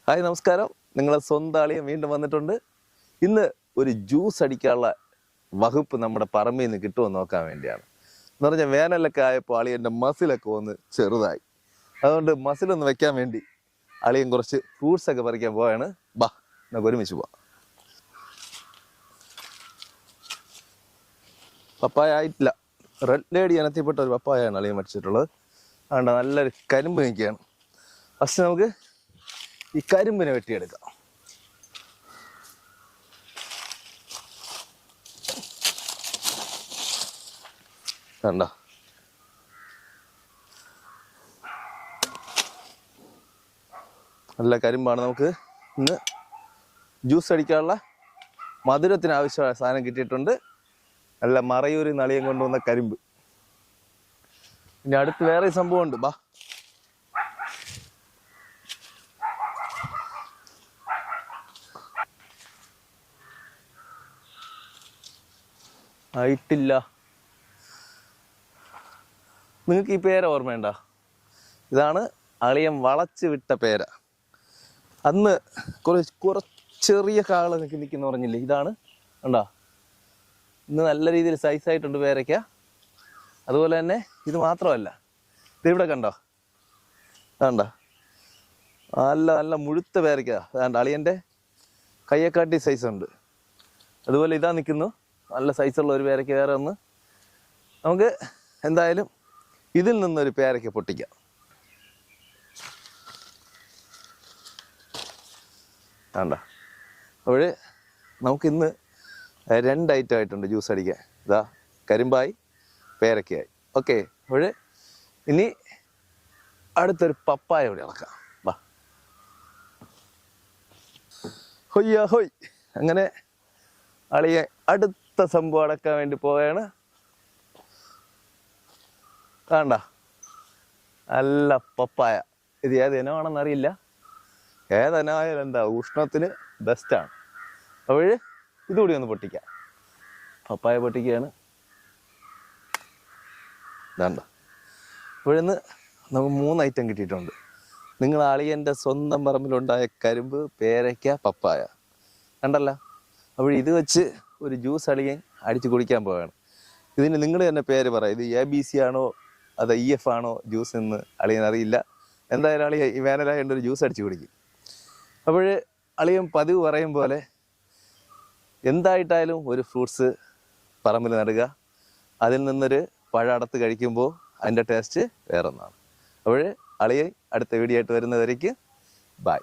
Hi നമസ്കാരം, നിങ്ങളെ സ്വന്തം അളിയൻ വീണ്ടും വന്നിട്ടുണ്ട്. ഇന്ന് ഒരു ജ്യൂസ് അടിക്കാനുള്ള വകുപ്പ് നമ്മുടെ പറമ്പിൽ നിന്ന് കിട്ടുമെന്ന് നോക്കാൻ വേണ്ടിയാണ്. എന്ന് പറഞ്ഞാൽ വേനലൊക്കെ ആയപ്പോൾ അളിയൻ്റെ മസിലൊക്കെ ഒന്ന് ചെറുതായി. അതുകൊണ്ട് മസിലൊന്ന് വെക്കാൻ വേണ്ടി അളിയൻ കുറച്ച് ഫ്രൂട്ട്സ് ഒക്കെ പറിക്കാൻ പോവാണ്. ബാ, നമുക്ക് ഒരുമിച്ച് പോവാം. പപ്പായ ആയിട്ടില്ല. റെഡ് ലേഡി ഇനത്തിൽപ്പെട്ട ഒരു പപ്പായാണ് അളിയൻ മരിച്ചിട്ടുള്ളത്. അതുകൊണ്ട് നല്ലൊരു കരിമ്പ് നിൽക്കുകയാണ്. ഫസ്റ്റ് നമുക്ക് ഈ കരിമ്പിനെ വെട്ടിയെടുക്കാം. കണ്ടോ, നല്ല കരിമ്പാണ്. നമുക്ക് ഇന്ന് ജ്യൂസ് അടിക്കാനുള്ള മധുരത്തിന് ആവശ്യമായ സാധനം കിട്ടിയിട്ടുണ്ട്. നല്ല മറയൂരിൽ നിന്ന് അളിയൻ കൊണ്ടുവന്ന കരിമ്പ്. ഇനി അടുത്ത് വേറെ സംഭവം ഉണ്ട്. ബാ, ആയിട്ടില്ല. നിങ്ങൾക്ക് ഈ പേര ഓർമ്മയുണ്ട? ഇതാണ് അളിയൻ വളച്ച് വിട്ട പേര. അന്ന് ചെറിയ കാള നിൽക്കുന്ന പറഞ്ഞില്ലേ, ഇതാണ്. കണ്ടോ, ഇന്ന് നല്ല രീതിയിൽ സൈസായിട്ടുണ്ട് പേരയ്ക്ക. അതുപോലെ തന്നെ ഇത് മാത്രമല്ല, ഇതിവിടെ കണ്ടോ, വേണ്ട നല്ല നല്ല മുഴുത്ത പേരയ്ക്ക. വേണ്ട, അളിയൻ്റെ കയ്യെക്കാട്ടി സൈസ് ഉണ്ട്. അതുപോലെ ഇതാ നിൽക്കുന്നു, നല്ല സൈസുള്ള ഒരു പേരയ്ക്ക വേറെ ഒന്ന്. നമുക്ക് എന്തായാലും ഇതിൽ നിന്നൊരു പേരയ്ക്ക പൊട്ടിക്കാം. വേണ്ട, അപ്പോൾ നമുക്കിന്ന് രണ്ട് ഐറ്റം ആയിട്ടുണ്ട് ജ്യൂസ് അടിക്കാൻ. ഇതാ കരിമ്പായി, പേരയ്ക്കയായി. ഓക്കെ, അപ്പോൾ ഇനി അടുത്തൊരു പപ്പായ കൂടി ഇളക്കാം. വാ, ഹൊയ്യ ഹൊയ്. അങ്ങനെ അളിയെ അടുത്ത സംഭവം അടക്കാൻ വേണ്ടി പോവുകയാണ്. വേണ്ട, നല്ല പപ്പായ. ഇത് ഏത് ഇനമാണെന്ന് അറിയില്ല. ഏതിനായാലും എന്താ, ഉഷ്ണത്തിന് ബെസ്റ്റാണ്. അപ്പോൾ ഇതുകൂടി ഒന്ന് പൊട്ടിക്കാം. പപ്പായ പൊട്ടിക്കുകയാണ്. വേണ്ട, ഇപ്പോഴിന്ന് നമുക്ക് 3 ഐറ്റം കിട്ടിയിട്ടുണ്ട്. നിങ്ങൾ അളിയൻ്റെ സ്വന്തം പറമ്പിലുണ്ടായ കരിമ്പ്, പേരയ്ക്ക, പപ്പായ കണ്ടല്ല. അപ്പോൾ ഇത് വെച്ച് ഒരു ജ്യൂസ് അളിയൻ അടിച്ച് കുടിക്കാൻ പോവുകയാണ്. ഇതിന് നിങ്ങൾ തന്നെ പേര് പറ. ഇത് ABC ആണോ അത് EF ആണോ ജ്യൂസ് എന്ന് അളിയൻ അറിയില്ല. എന്തായാലും അളിയൻ ഈ വേനലായതുകൊണ്ട് ഒരു ജ്യൂസ് അടിച്ച് കുടിക്കും. അപ്പോൾ അളിയൻ പതിവ് പറയും പോലെ എന്തായിട്ടായാലും ഒരു ഫ്രൂട്ട്സ് പറമ്പിൽ നടുക. അതിൽ നിന്നൊരു പഴം അടത്ത് കഴിക്കുമ്പോൾ അതിൻ്റെ ടേസ്റ്റ് വേറൊന്നാണ്. അപ്പോൾ അളിയൻ അടുത്ത വീഡിയോ ആയിട്ട് വരുന്നവരേക്ക് ബൈ.